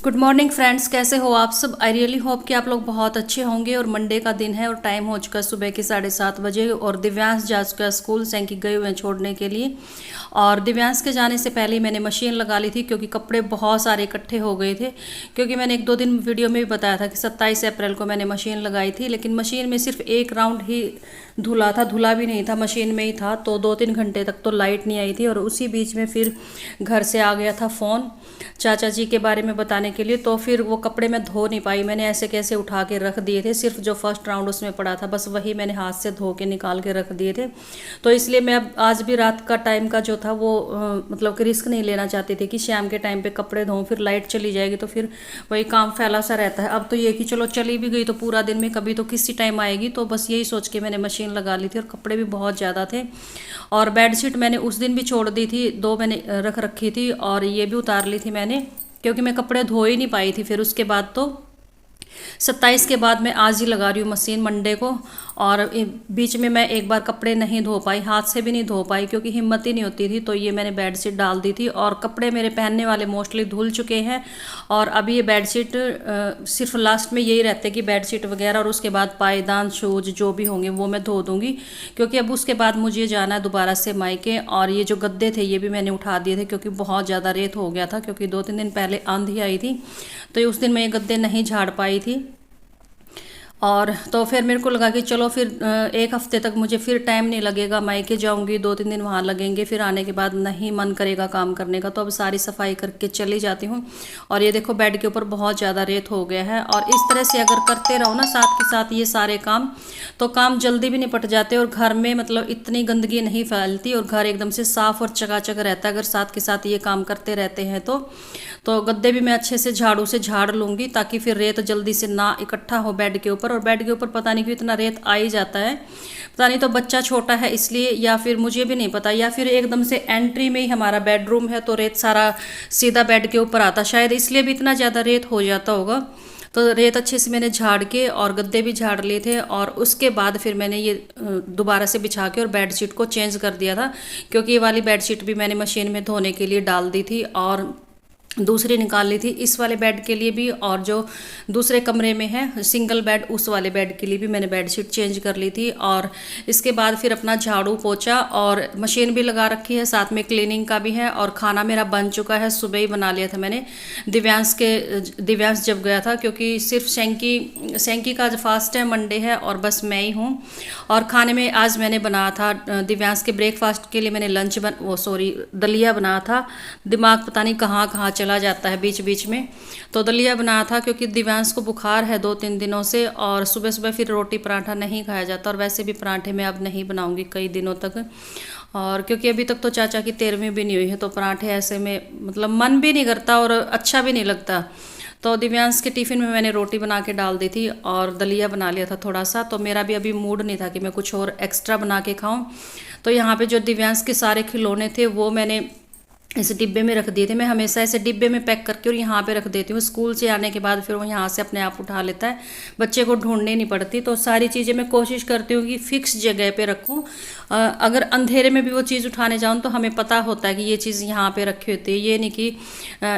Good morning friends, कैसे हो आप सब। आई रियली होप कि आप लोग बहुत अच्छे होंगे। और मंडे का दिन है और टाइम हो चुका है सुबह के 7:30 बजे। और दिव्यांश जा चुका है स्कूल, सैंकी गए हुए हैं छोड़ने के लिए। और दिव्यांश के जाने से पहले ही मैंने मशीन लगा ली थी क्योंकि कपड़े बहुत सारे इकट्ठे हो गए थे। क्योंकि मैंने 1-2 दिन वीडियो में भी बताया था कि 27 अप्रैल को मैंने मशीन लगाई थी, लेकिन मशीन में सिर्फ एक राउंड ही धुला था, धुला भी नहीं था, मशीन में ही था। तो 2-3 घंटे तक तो लाइट नहीं आई थी। और उसी बीच में फिर घर से आ गया था फ़ोन चाचा जी के बारे में बताने के लिए। तो फिर वो कपड़े मैं धो नहीं पाई, मैंने ऐसे कैसे उठा के रख दिए थे। सिर्फ जो फर्स्ट राउंड उसमें पड़ा था बस वही मैंने हाथ से धो के निकाल के रख दिए थे। तो इसलिए मैं अब आज भी रात का टाइम का जो था वो मतलब कि रिस्क नहीं लेना चाहती थी कि शाम के टाइम पे कपड़े धोऊं, फिर लाइट चली जाएगी तो फिर वही काम फैला सा रहता है। अब तो ये कि चलो चली भी गई तो पूरा दिन में कभी तो किसी टाइम आएगी, तो बस यही सोच के मैंने मशीन लगा ली थी। और कपड़े भी बहुत ज़्यादा थे। और बेडशीट मैंने उस दिन भी छोड़ दी थी, 2 मैंने रख रखी थी और ये भी उतार ली थी मैंने, क्योंकि मैं कपड़े धो ही नहीं पाई थी। फिर उसके बाद तो 27 के बाद मैं आज ही लगा रही हूँ मशीन मंडे को। और बीच में मैं एक बार कपड़े नहीं धो पाई, हाथ से भी नहीं धो पाई क्योंकि हिम्मत ही नहीं होती थी। तो ये मैंने बेडशीट डाल दी थी और कपड़े मेरे पहनने वाले मोस्टली धुल चुके हैं। और अभी ये बेडशीट सिर्फ लास्ट में यही रहते कि बेडशीट वगैरह, और उसके बाद पायदान शूज जो भी होंगे वो मैं धो दूँगी। क्योंकि अब उसके बाद मुझे जाना है दोबारा से मायके। और ये जो गद्दे थे ये भी मैंने उठा दिए थे क्योंकि बहुत ज़्यादा रेत हो गया था, क्योंकि 2-3 दिन पहले आंधी आई थी। तो उस दिन मैं ये गद्दे नहीं झाड़ पाई थी। और तो फिर मेरे को लगा कि चलो फिर 1 हफ्ते तक मुझे फिर टाइम नहीं लगेगा, मायके जाऊंगी 2-3 दिन वहाँ लगेंगे, फिर आने के बाद नहीं मन करेगा काम करने का। तो अब सारी सफाई करके चली जाती हूँ। और ये देखो बेड के ऊपर बहुत ज़्यादा रेत हो गया है। और इस तरह से अगर करते रहो ना साथ के साथ ये सारे काम, तो काम जल्दी भी निपट जाते और घर में मतलब इतनी गंदगी नहीं फैलती और घर एकदम से साफ और चकाचक रहता है अगर साथ के साथ ये काम करते रहते हैं तो गद्दे भी मैं अच्छे से झाड़ू से झाड़ लूँगी ताकि फिर रेत जल्दी से ना इकट्ठा हो बेड के ऊपर। और बेड के ऊपर पता नहीं क्यों इतना रेत आ ही जाता है, पता नहीं तो बच्चा छोटा है इसलिए, या फिर मुझे भी नहीं पता, या फिर एकदम से एंट्री में ही हमारा बेडरूम है तो रेत सारा सीधा बेड के ऊपर आता, शायद इसलिए भी इतना ज़्यादा रेत हो जाता होगा। तो रेत अच्छे से मैंने झाड़ के और गद्दे भी झाड़ लिए थे। और उसके बाद फिर मैंने ये दोबारा से बिछा के और बेडशीट को चेंज कर दिया था, क्योंकि ये वाली बेडशीट भी मैंने मशीन में धोने के लिए डाल दी थी और दूसरी निकाल ली थी इस वाले बेड के लिए भी। और जो दूसरे कमरे में है सिंगल बेड, उस वाले बेड के लिए भी मैंने बेडशीट चेंज कर ली थी। और इसके बाद फिर अपना झाड़ू पोछा और मशीन भी लगा रखी है, साथ में क्लीनिंग का भी है। और खाना मेरा बन चुका है, सुबह ही बना लिया था मैंने। दिव्यांश जब गया था, क्योंकि सिर्फ सैंकी का आज फास्ट है, मंडे है और बस मैं ही हूँ। और खाने में आज मैंने बनाया था दिव्यांश के ब्रेकफास्ट के लिए मैंने दलिया बनाया था। दिमाग पता नहीं कहाँ कहाँ चला जाता है बीच बीच में। तो दलिया बनाया था क्योंकि दिव्यांश को बुखार है 2-3 दिनों से, और सुबह सुबह फिर रोटी पराठा नहीं खाया जाता। और वैसे भी पराठे मैं अब नहीं बनाऊंगी कई दिनों तक। और क्योंकि अभी तक तो चाचा की 13वीं भी नहीं हुई है, तो पराठे ऐसे में मतलब मन भी नहीं करता और अच्छा भी नहीं लगता। तो दिव्यांश के टिफ़िन में मैंने रोटी बना के डाल दी थी और दलिया बना लिया था थोड़ा सा। तो मेरा भी अभी मूड नहीं था कि मैं कुछ और एक्स्ट्रा बना के खाऊं। तो यहाँ पे जो दिव्यांश के सारे खिलौने थे वो मैंने इस डिब्बे में रख दिए थे। मैं हमेशा ऐसे डिब्बे में पैक करके और यहाँ पे रख देती हूँ। स्कूल से आने के बाद फिर वो यहाँ से अपने आप उठा लेता है, बच्चे को ढूंढने नहीं पड़ती। तो सारी चीज़ें मैं कोशिश करती हूँ कि फिक्स जगह पे रखूँ। अगर अंधेरे में भी वो चीज़ उठाने जाऊँ तो हमें पता होता है कि ये चीज़ यहाँ पे रखी होती है। ये नहीं कि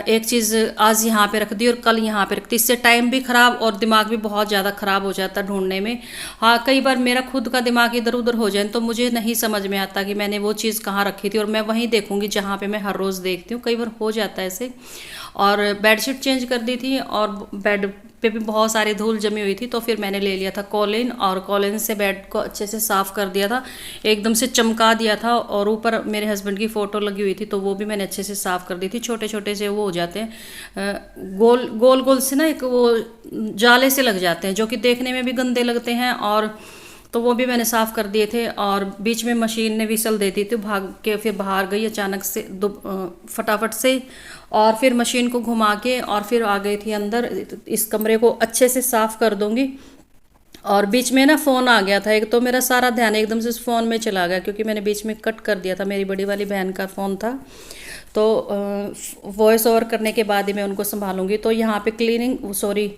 एक चीज़ आज यहाँ पे रख दी और कल यहाँ पे रखती, इससे टाइम भी ख़राब और दिमाग भी बहुत ज़्यादा ख़राब हो जाता है ढूंढने में। हाँ, कई बार मेरा खुद का दिमाग इधर उधर हो जाए तो मुझे नहीं समझ में आता कि मैंने वो चीज़ कहाँ रखी थी, और मैं वहीं देखूँगी जहाँ पे मैं हर रोज़ देखती हूँ। कई बार हो जाता है ऐसे। और बेडशीट चेंज कर दी थी और बेड पे भी बहुत सारी धूल जमी हुई थी, तो फिर मैंने ले लिया था कॉलिन और कॉलिन से बेड को अच्छे से साफ़ कर दिया था, एकदम से चमका दिया था। और ऊपर मेरे हस्बैंड की फ़ोटो लगी हुई थी तो वो भी मैंने अच्छे से साफ़ कर दी थी। छोटे छोटे से वो हो जाते हैं गोल गोल गोल से ना, एक वो जाले से लग जाते हैं जो कि देखने में भी गंदे लगते हैं। और तो वो भी मैंने साफ़ कर दिए थे। और बीच में मशीन ने विसल दे दी थी, भाग के फिर बाहर गई अचानक से फटाफट से, और फिर मशीन को घुमा के और फिर आ गई थी अंदर। इस कमरे को अच्छे से साफ़ कर दूंगी। और बीच में ना फ़ोन आ गया था एक, तो मेरा सारा ध्यान एकदम से उस फ़ोन में चला गया क्योंकि मैंने बीच में कट कर दिया था। मेरी बड़ी वाली बहन का फ़ोन था, तो वॉइस ओवर करने के बाद ही मैं उनको संभालूंगी। तो यहाँ पे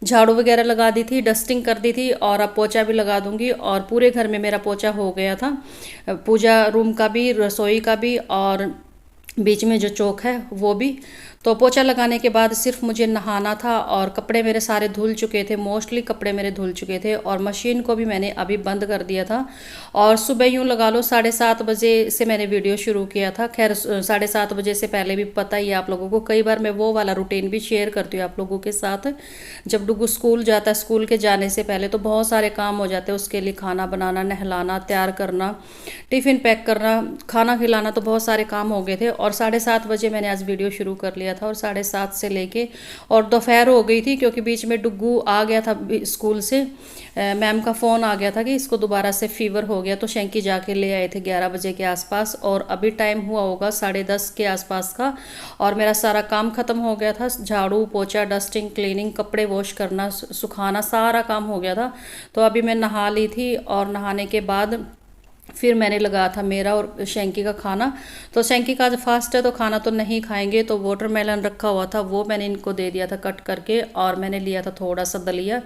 झाड़ू वगैरह लगा दी थी, डस्टिंग कर दी थी, और अब पोछा भी लगा दूंगी। और पूरे घर में मेरा पोछा हो गया था, पूजा रूम का भी, रसोई का भी, और बीच में जो चौक है वो भी। तो पोछा लगाने के बाद सिर्फ मुझे नहाना था और कपड़े मेरे सारे धुल चुके थे, मोस्टली कपड़े मेरे धुल चुके थे और मशीन को भी मैंने अभी बंद कर दिया था। और सुबह यूँ लगा लो 7:30 बजे से मैंने वीडियो शुरू किया था। खैर 7:30 बजे से पहले भी पता ही है आप लोगों को, कई बार मैं वो वाला रूटीन भी शेयर करती हूँ आप लोगों के साथ। जब डुगू स्कूल जाता है, स्कूल के जाने से पहले तो बहुत सारे काम हो जाते हैं उसके लिए, खाना बनाना, नहलाना, तैयार करना, टिफ़िन पैक करना, खाना खिलाना, तो बहुत सारे काम हो गए थे। और 7:30 बजे मैंने आज वीडियो शुरू कर लिया था और 7:30 से लेके और दोपहर हो गई थी, क्योंकि बीच में डुगू आ गया था स्कूल से। मैम का फ़ोन आ गया था कि इसको दोबारा से फीवर हो गया, तो शैंकी जाके ले आए थे 11 बजे के आसपास। और अभी टाइम हुआ होगा 10:30 के आसपास का और मेरा सारा काम ख़त्म हो गया था। झाड़ू पोछा, डस्टिंग, क्लीनिंग, कपड़े वॉश करना, सुखाना, सारा काम हो गया था। तो अभी मैं नहा ली थी और नहाने के बाद फिर मैंने लगाया था मेरा और शैंकी का खाना। तो शैंकी का आज फास्ट है तो खाना तो नहीं खाएंगे, तो वाटरमेलन रखा हुआ था वो मैंने इनको दे दिया था कट करके। और मैंने लिया था थोड़ा सा दलिया,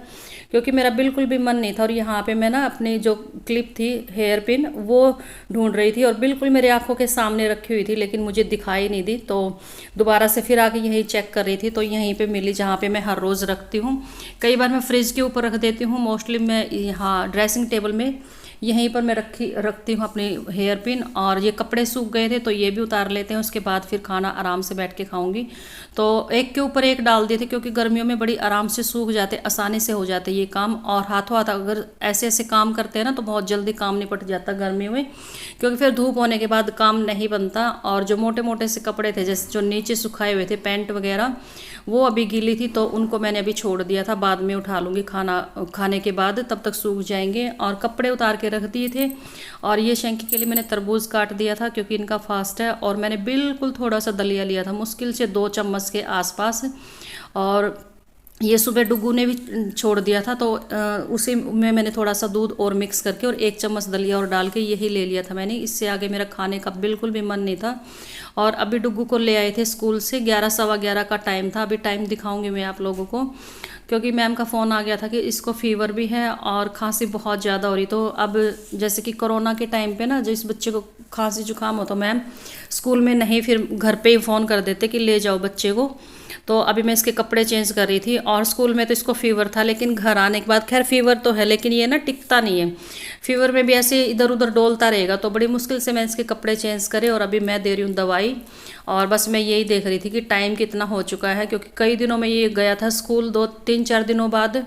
क्योंकि मेरा बिल्कुल भी मन नहीं था। और यहाँ पे मैं ना अपनी जो क्लिप थी हेयर पिन वो ढूंढ रही थी और बिल्कुल मेरे आंखों के सामने रखी हुई थी, लेकिन मुझे दिखाई नहीं दी। तो दोबारा से फिर आके यही चेक कर रही थी तो यहीं पर मिली, जहाँ पर मैं हर रोज़ रखती हूँ। कई बार मैं फ्रिज के ऊपर रख देती हूँ, मोस्टली मैं यहाँ ड्रेसिंग टेबल में यहीं पर मैं रखती हूँ अपनी हेयर पिन। और ये कपड़े सूख गए थे तो ये भी उतार लेते हैं, उसके बाद फिर खाना आराम से बैठ के खाऊंगी। तो एक के ऊपर एक डाल दिए थे, क्योंकि गर्मियों में बड़ी आराम से सूख जाते, आसानी से हो जाते ये काम। और हाथों हाथ अगर ऐसे ऐसे काम करते हैं ना तो बहुत जल्दी काम निपट जाता गर्मियों में, क्योंकि फिर धूप होने के बाद काम नहीं बनता। और जो मोटे मोटे से कपड़े थे, जैसे जो नीचे सुखाए हुए थे पैंट वगैरह, वो अभी गीली थी तो उनको मैंने अभी छोड़ दिया था, बाद में उठा लूँगी खाने के बाद, तब तक सूख जाएंगे। और कपड़े उतार के रख दिए थे। और ये शैंकी के लिए मैंने तरबूज काट दिया था, क्योंकि इनका फास्ट है। और मैंने बिल्कुल थोड़ा सा दलिया लिया था, मुश्किल से 2 चम्मच के आसपास। और ये सुबह डुगू ने भी छोड़ दिया था, तो उसी में मैंने थोड़ा सा दूध और मिक्स करके और 1 चम्मच दलिया और डाल के यही ले लिया था मैंने। इससे आगे मेरा खाने का बिल्कुल भी मन नहीं था। और अभी डुगू को ले आए थे स्कूल से, 11 सवा 11 का टाइम था। अभी टाइम दिखाऊंगी मैं आप लोगों को, क्योंकि मैम का फ़ोन आ गया था कि इसको फीवर भी है और खांसी बहुत ज़्यादा हो रही। तो अब जैसे कि कोरोना के टाइम पे ना, जिस बच्चे को खांसी जुकाम हो तो मैम स्कूल में नहीं, फिर घर पे ही फ़ोन कर देते कि ले जाओ बच्चे को। तो अभी मैं इसके कपड़े चेंज कर रही थी और स्कूल में तो इसको फीवर था, लेकिन घर आने के बाद, खैर फीवर तो है लेकिन ये ना टिकता नहीं है, फीवर में भी ऐसे इधर उधर डोलता रहेगा। तो बड़ी मुश्किल से मैं इसके कपड़े चेंज करे और अभी मैं दे रही हूँ दवाई। और बस मैं यही देख रही थी कि टाइम कितना हो चुका है, क्योंकि कई दिनों में ये गया था स्कूल 2-3-4 दिनों बाद,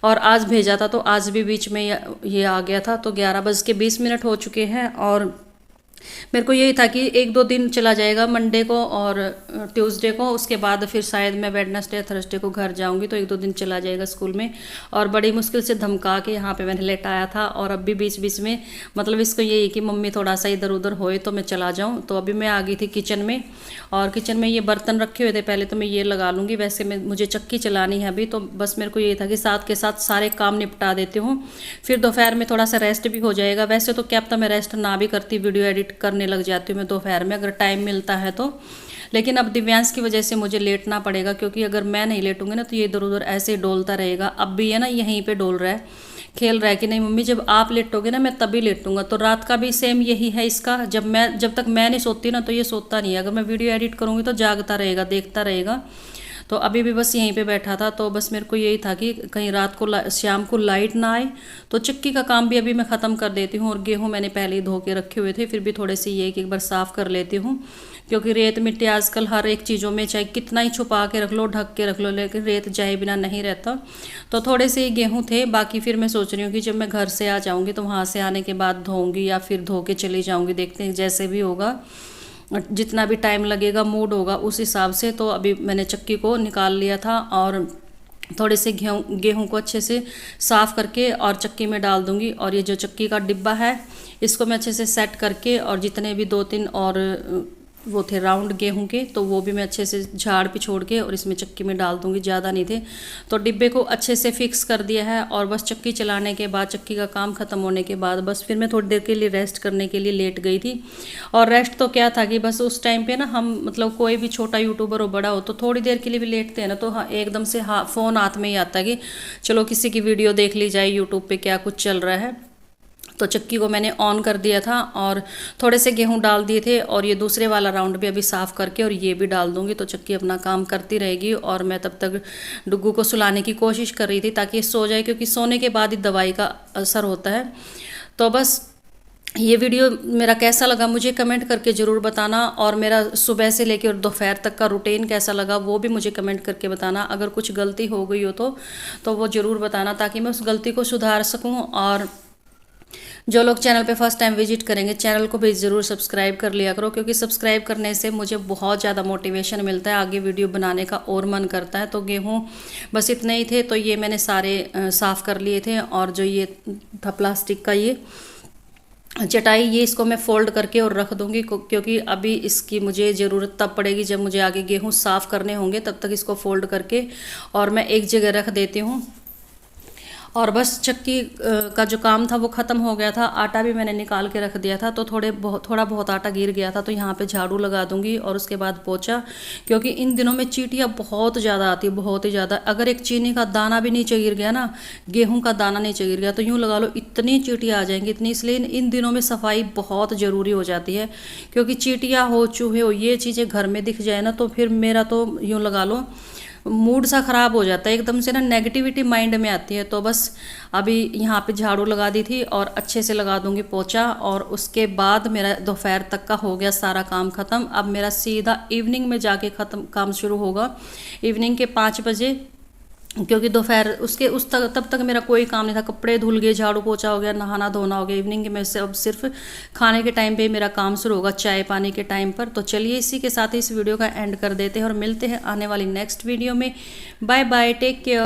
और आज भेजा था तो आज भी बीच में ये आ गया था। तो 11:20 हो चुके हैं और मेरे को यही था कि 1-2 दिन चला जाएगा, मंडे को और ट्यूसडे को, उसके बाद फिर शायद मैं वेडनेसडे थर्सडे को घर जाऊंगी, तो 1-2 दिन चला जाएगा स्कूल में। और बड़ी मुश्किल से धमका के यहाँ पे मैंने लेटाया था। और अब भी बीच बीच में मतलब इसको यही कि मम्मी थोड़ा सा इधर उधर होए तो मैं चला जाऊँ। तो अभी मैं आ गई थी किचन में, और किचन में ये बर्तन रखे हुए थे, पहले तो मैं ये लगा लूँगी। वैसे मुझे चक्की चलानी है अभी, तो बस मेरे को यही था कि साथ के साथ सारे काम निपटा देती हूँ, फिर दोपहर में थोड़ा सा रेस्ट भी हो जाएगा। वैसे तो क्या पता मैं रेस्ट ना भी करती, वीडियो एडिट करने लग जाती हूँ मैं दोपहर में, अगर टाइम मिलता है तो। लेकिन अब दिव्यांश की वजह से मुझे लेटना पड़ेगा, क्योंकि अगर मैं नहीं लेटूंगी ना तो ये इधर उधर ऐसे ही डोलता रहेगा। अब भी है ना यहीं पे डोल रहा है, खेल रहा है कि नहीं मम्मी जब आप लेटोगे ना मैं तभी लेटूंगा। तो रात का भी सेम यही है इसका, जब तक मैं नहीं सोती ना तो ये सोता नहीं है। अगर मैं वीडियो एडिट करूँगी तो जागता रहेगा, देखता रहेगा। तो अभी भी बस यहीं पे बैठा था। तो बस मेरे को यही था कि कहीं रात को शाम को लाइट ना आए। तो चक्की का काम भी अभी मैं ख़त्म कर देती हूँ, और गेहूँ मैंने पहले ही धो के रखे हुए थे, फिर भी थोड़े से ये कि एक बार साफ़ कर लेती हूँ, क्योंकि रेत मिट्टी आजकल हर एक चीज़ों में, चाहे कितना ही छुपा के रख लो, ढक के रख लो, लेकिन रेत जाए बिना नहीं रहता। तो थोड़े से गेहूँ थे, बाकी फिर मैं सोच रही हूँ कि जब मैं घर से आ जाऊँगी तो वहाँ से आने के बाद धोऊँगी या फिर धो के चली जाऊँगी, देखते हैं जैसे भी होगा, जितना भी टाइम लगेगा, मूड होगा उस हिसाब से। तो अभी मैंने चक्की को निकाल लिया था और थोड़े से गेहूं को अच्छे से साफ़ करके और चक्की में डाल दूंगी। और ये जो चक्की का डिब्बा है इसको मैं अच्छे से सेट करके, और जितने भी 2-3 और वो थे राउंड गेहूं के, तो वो भी मैं अच्छे से झाड़ पिछोड़ के और इसमें चक्की में डाल दूंगी, ज़्यादा नहीं थे। तो डिब्बे को अच्छे से फिक्स कर दिया है। और बस चक्की चलाने के बाद, चक्की का काम ख़त्म होने के बाद बस फिर मैं थोड़ी देर के लिए रेस्ट करने के लिए लेट गई थी। और रेस्ट तो क्या था कि बस उस टाइम पे ना हम मतलब कोई भी छोटा यूट्यूबर हो बड़ा हो तो थोड़ी देर के लिए भी लेटते हैं ना, तो हाँ एकदम से फ़ोन हाथ में ही आता है कि चलो किसी की वीडियो देख ली जाए, यूट्यूब पर क्या कुछ चल रहा है। तो चक्की को मैंने ऑन कर दिया था और थोड़े से गेहूं डाल दिए थे और ये दूसरे वाला राउंड भी अभी साफ़ करके और ये भी डाल दूंगी। तो चक्की अपना काम करती रहेगी और मैं तब तक डुग्गू को सुलाने की कोशिश कर रही थी ताकि ये सो जाए, क्योंकि सोने के बाद ही दवाई का असर होता है। तो बस ये वीडियो मेरा कैसा लगा मुझे कमेंट करके ज़रूर बताना, और मेरा सुबह से लेकर और दोपहर तक का रूटीन कैसा लगा वो भी मुझे कमेंट करके बताना। अगर कुछ गलती हो गई हो तो वो ज़रूर बताना, ताकि मैं उस गलती को सुधार सकूं। और जो लोग चैनल पे फर्स्ट टाइम विजिट करेंगे, चैनल को भी ज़रूर सब्सक्राइब कर लिया करो, क्योंकि सब्सक्राइब करने से मुझे बहुत ज़्यादा मोटिवेशन मिलता है, आगे वीडियो बनाने का और मन करता है। तो गेहूँ बस इतने ही थे, तो ये मैंने सारे साफ़ कर लिए थे। और जो ये था प्लास्टिक का ये चटाई, ये इसको मैं फ़ोल्ड करके और रख दूंगी, क्योंकि अभी इसकी मुझे ज़रूरत तब पड़ेगी जब मुझे आगे गेहूँ साफ़ करने होंगे। तब तक इसको फ़ोल्ड करके और मैं एक जगह रख देती हूँ। और बस चक्की का जो काम था वो ख़त्म हो गया था। आटा भी मैंने निकाल के रख दिया था, तो थोड़ा बहुत आटा गिर गया था, तो यहाँ पे झाड़ू लगा दूंगी और उसके बाद पोछा, क्योंकि इन दिनों में चींटियाँ बहुत ज़्यादा आती है, बहुत ही ज़्यादा। अगर एक चीनी का दाना भी नीचे गिर गया ना, गेहूँ का दाना नीचे गिर गया, तो यूँ लगा लो इतनी चींटियाँ आ जाएंगी, इतनी। इसलिए इन दिनों में सफाई बहुत ज़रूरी हो जाती है, क्योंकि चींटियाँ हो, चूहे हो, ये चीज़ें घर में दिख जाए ना, तो फिर मेरा तो यूँ लगा लो मूड सा ख़राब हो जाता है, एकदम से ना नेगेटिविटी माइंड में आती है। तो बस अभी यहाँ पे झाड़ू लगा दी थी और अच्छे से लगा दूंगी पोछा, और उसके बाद मेरा दोपहर तक का हो गया सारा काम ख़त्म। अब मेरा सीधा इवनिंग में जाके काम शुरू होगा, इवनिंग के 5 बजे, क्योंकि दोपहर तब तक मेरा कोई काम नहीं था। कपड़े धुल गए, झाड़ू पोछा हो गया, नहाना धोना हो गया। इवनिंग में से अब सिर्फ खाने के टाइम पे मेरा काम शुरू होगा, चाय पानी के टाइम पर। तो चलिए इसी के साथ इस वीडियो का एंड कर देते हैं और मिलते हैं आने वाली नेक्स्ट वीडियो में। Bye bye, take care.